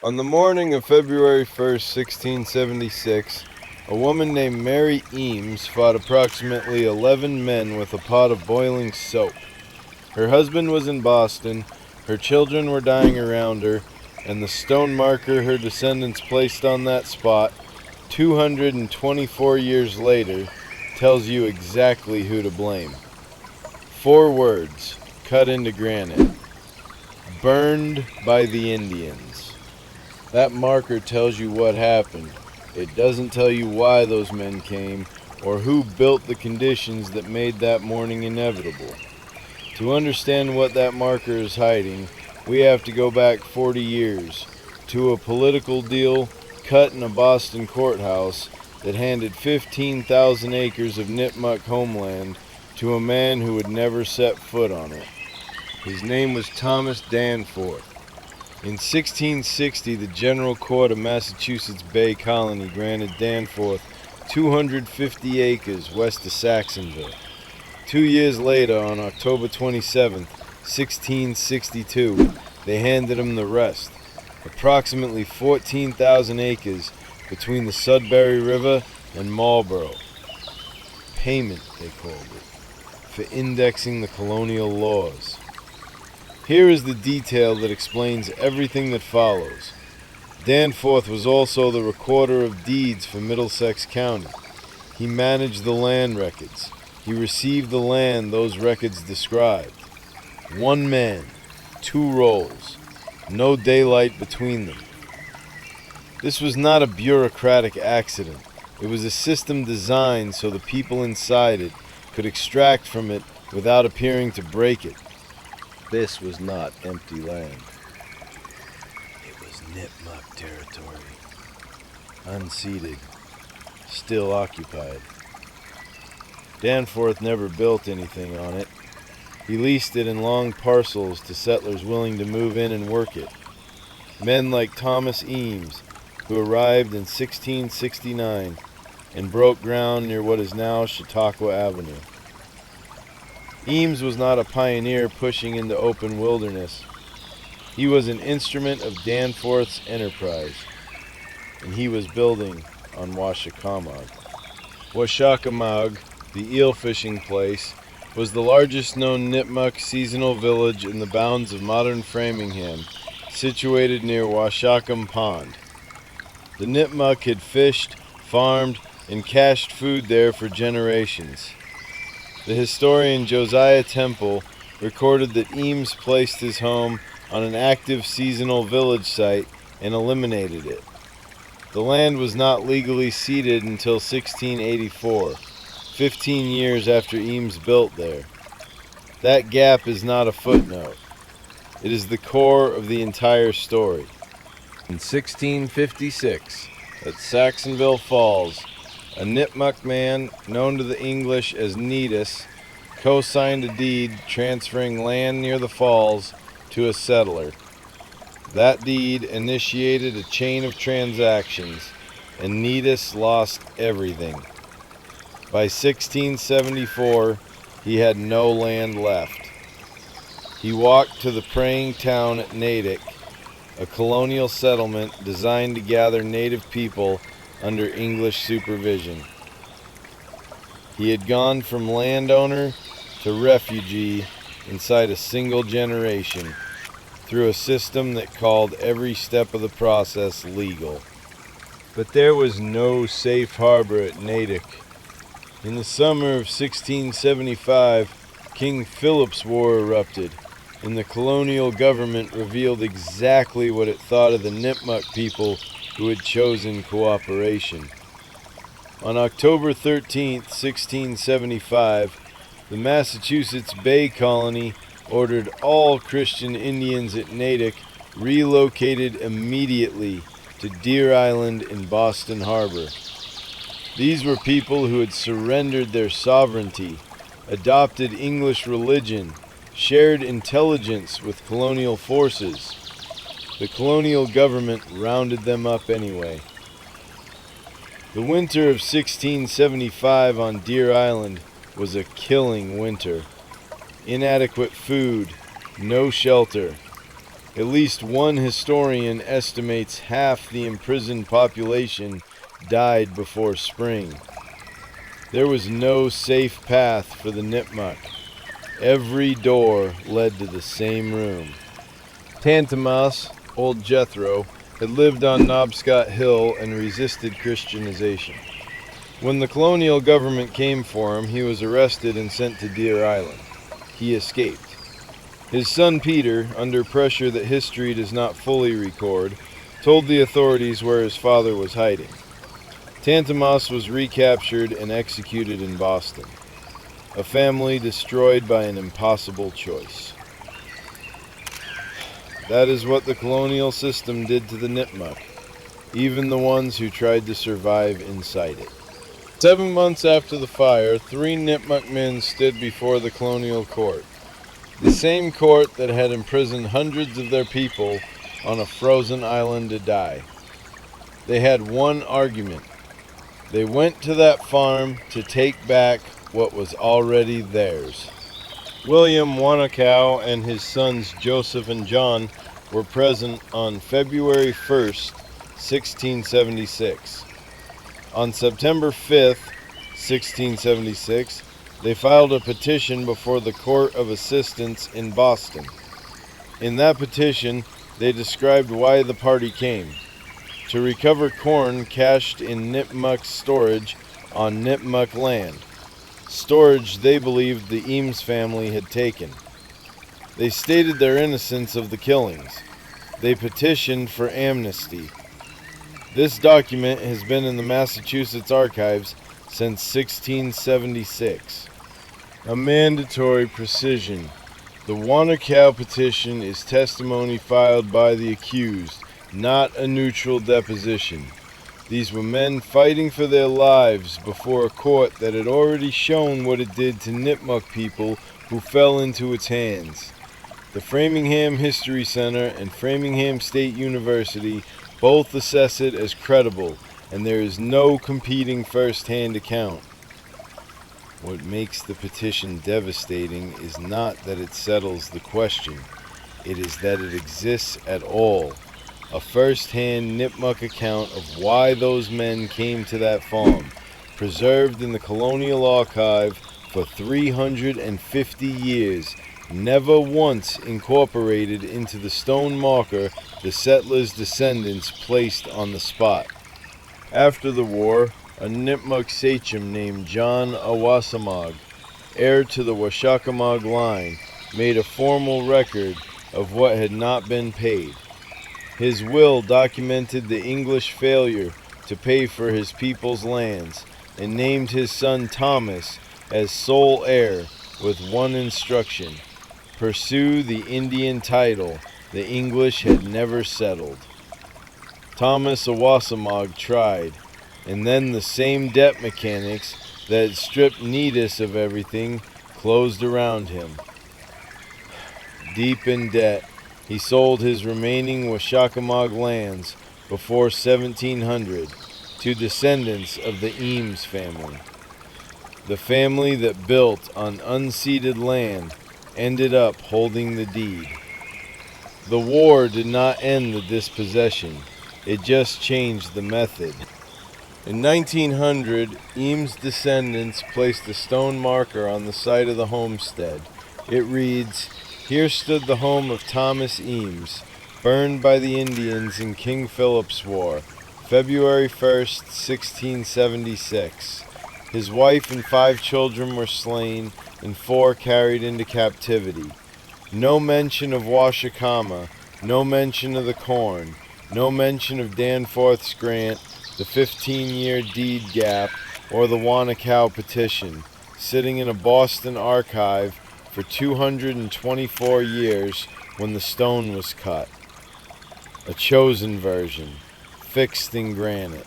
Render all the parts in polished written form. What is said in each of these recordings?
On the morning of February 1st, 1676, a woman named Mary Eames fought approximately 11 men with a pot of boiling soap. Her husband was in Boston, her children were dying around her, and the stone marker her descendants placed on that spot 224 years later tells you exactly who to blame. 4 words, cut into granite. Burned by the Indians. That marker tells you what happened. It doesn't tell you why those men came or who built the conditions that made that morning inevitable. To understand what that marker is hiding, we have to go back 40 years to a political deal cut in a Boston courthouse that handed 15,000 acres of Nipmuc homeland to a man who would never set foot on it. His name was Thomas Danforth. In 1660, the General Court of Massachusetts Bay Colony granted Danforth 250 acres west of Saxonville. 2 years later, on October 27, 1662, they handed him the rest, approximately 14,000 acres between the Sudbury River and Marlborough. Payment, they called it, for indexing the colonial laws. Here is the detail that explains everything that follows. Danforth was also the recorder of deeds for Middlesex County. He managed the land records. He received the land those records described. 1 man, 2 roles, no daylight between them. This was not a bureaucratic accident. It was a system designed so the people inside it could extract from it without appearing to break it. This was not empty land. It was Nipmuc territory. Unceded. Still occupied. Danforth never built anything on it. He leased it in long parcels to settlers willing to move in and work it. Men like Thomas Eames, who arrived in 1669 and broke ground near what is now Chautauqua Avenue. Eames was not a pioneer pushing into open wilderness. He was an instrument of Danforth's enterprise, and he was building on Wannukhow. Wannukhow, the eel fishing place, was the largest known Nipmuc seasonal village in the bounds of modern Framingham, situated near Wannukhow Pond. The Nipmuc had fished, farmed, and cached food there for generations. The historian Josiah Temple recorded that Eames placed his home on an active seasonal village site and eliminated it. The land was not legally ceded until 1684, 15 years after Eames built there. That gap is not a footnote. It is the core of the entire story. In 1656, at Saxonville Falls, a Nipmuc man, known to the English as Netus, co-signed a deed transferring land near the falls to a settler. That deed initiated a chain of transactions, and Netus lost everything. By 1674, he had no land left. He walked to the praying town at Netus, a colonial settlement designed to gather native people under English supervision. He had gone from landowner to refugee inside a single generation, through a system that called every step of the process legal. But there was no safe harbor at Natick. In the summer of 1675, King Philip's War erupted, and the colonial government revealed exactly what it thought of the Nipmuc people who had chosen cooperation. On October 13, 1675, the Massachusetts Bay Colony ordered all Christian Indians at Natick relocated immediately to Deer Island in Boston Harbor. These were people who had surrendered their sovereignty, adopted English religion, shared intelligence with colonial forces. The colonial government rounded them up anyway. The winter of 1675 on Deer Island was a killing winter. Inadequate food, no shelter. At least one historian estimates half the imprisoned population died before spring. There was no safe path for the Nipmuc. Every door led to the same room. Tantamas, old Jethro, had lived on Knobscot Hill and resisted Christianization. When the colonial government came for him, he was arrested and sent to Deer Island. He escaped. His son Peter, under pressure that history does not fully record, told the authorities where his father was hiding. Tantamas was recaptured and executed in Boston. A family destroyed by an impossible choice. That is what the colonial system did to the Nipmuc, even the ones who tried to survive inside it. 7 months after the fire, 3 Nipmuc men stood before the colonial court. The same court that had imprisoned hundreds of their people on a frozen island to die. They had one argument. They went to that farm to take back what was already theirs. William Wannukhow and his sons Joseph and John were present on February 1st, 1676. On September 5th, 1676, they filed a petition before the Court of Assistance in Boston. In that petition, they described why the party came: to recover corn cached in Nipmuc storage on Nipmuc land, storage they believed the Eames family had taken. They stated their innocence of the killings. They petitioned for amnesty. This document has been in the Massachusetts archives since 1676. A mandatory precision. The Wannukhow petition is testimony filed by the accused, not a neutral deposition. These were men fighting for their lives before a court that had already shown what it did to Nipmuc people who fell into its hands. The Framingham History Center and Framingham State University both assess it as credible, and there is no competing first-hand account. What makes the petition devastating is not that it settles the question, it is that it exists at all. A first-hand Nipmuc account of why those men came to that farm, preserved in the Colonial Archive for 350 years, never once incorporated into the stone marker the settlers' descendants placed on the spot. After the war, a Nipmuc sachem named John Awasamog, heir to the Washakamog line, made a formal record of what had not been paid. His will documented the English failure to pay for his people's lands and named his son Thomas as sole heir with one instruction: pursue the Indian title the English had never settled. Thomas Awasamog tried, and then the same debt mechanics that had stripped Netus of everything closed around him. Deep in debt, he sold his remaining Washakamog lands before 1700 to descendants of the Eames family. The family that built on unceded land ended up holding the deed. The war did not end the dispossession, it just changed the method. In 1900, Eames' descendants placed a stone marker on the site of the homestead. It reads, "Here stood the home of Thomas Eames, burned by the Indians in King Philip's War, February 1st, 1676. His wife and 5 children were slain, and 4 carried into captivity. No mention of Washakama, no mention of the corn, no mention of Danforth's grant, the 15-year deed gap, or the Wannukhow petition, sitting in a Boston archive for 224 years when the stone was cut. A chosen version, fixed in granite.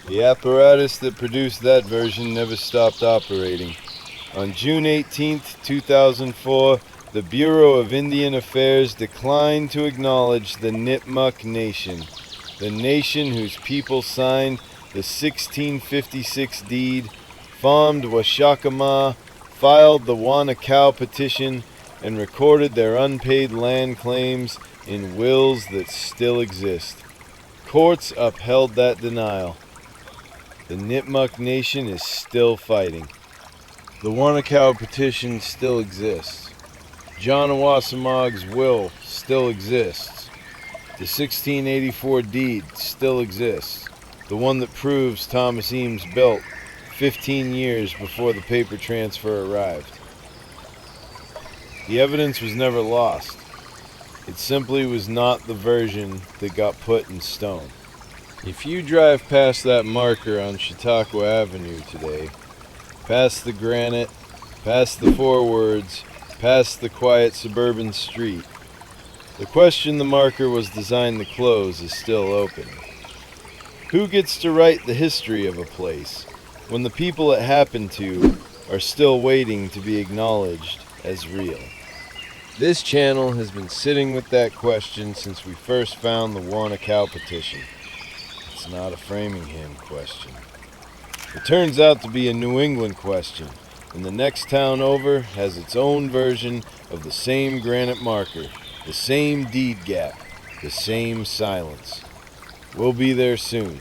The apparatus that produced that version never stopped operating. On June 18, 2004, the Bureau of Indian Affairs declined to acknowledge the Nipmuc Nation, the nation whose people signed the 1656 deed, farmed Washakama, filed the Wannukhow petition, and recorded their unpaid land claims in wills that still exist. Courts upheld that denial. The Nipmuc Nation is still fighting. The Wannukhow Petition still exists. John Awasamog's will still exists. The 1684 deed still exists. The one that proves Thomas Eames built 15 years before the paper transfer arrived. The evidence was never lost. It simply was not the version that got put in stone. If you drive past that marker on Chautauqua Avenue today, past the Granite, past the Four Words, past the quiet suburban street, the question the marker was designed to close is still open. Who gets to write the history of a place when the people it happened to are still waiting to be acknowledged as real? This channel has been sitting with that question since we first found the Wannukhow Petition. It's not a Framingham question. It turns out to be a New England question, and the next town over has its own version of the same granite marker, the same deed gap, the same silence. We'll be there soon.